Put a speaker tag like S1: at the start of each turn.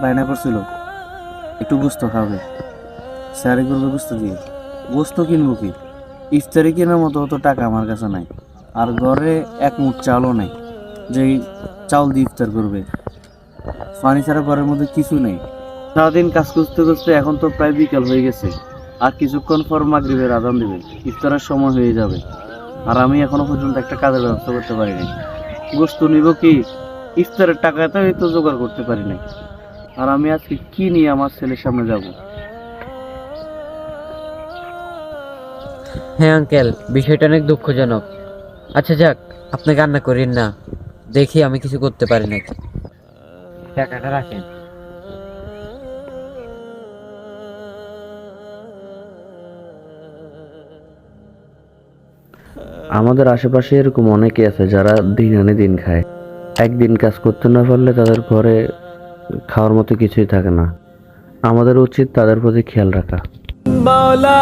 S1: বায়না করছিল একটু গোস্ত খাবে, স্যারে করবে গোস্ত দিয়ে। গোস্ত কিনবো কি, ইফতারি কেনার মতো অত টাকা আমার কাছে নাই। আর ঘরে এক মুঠ চালও নাই যে চাউল দিয়ে ইফতার করবে। পানি ছাড়া ঘরের মধ্যে কিছু নেই। সারাদিন কাজ করতে করতে এখন তো প্রায় বিকাল হয়ে গেছে। আর কিছুক্ষণ পর মাগরিবের আজান দিবে, ইফতারের সময় হয়ে যাবে। আর আমি এখনো পর্যন্ত একটা কাজের ব্যবস্থা করতে পারিনি। গোস্ত নিব কি, ইফতারের টাকাটা তো জোগাড় করতে পারি নাই। আর আমি আজকে কি নিয়ে আমার ছেলের সামনে যাব?
S2: হ্যাঁ আঙ্কেল, বিষয়টা অনেক দুঃখজনক। আচ্ছা যাক, আপনি কান্না করেন না, দেখি আমি কিছু করতে পারি নাকি। টাকাটা রাখেন।
S3: আমাদের আশেপাশে এরকম অনেকে আছে যারা দিন আনে দিন খায়। একদিন কাজ করতে না পারলে তাদের ঘরে খাওয়ার মতো কিছুই থাকে না। আমাদের উচিত তাদের প্রতি খেয়াল রাখা।
S4: मौला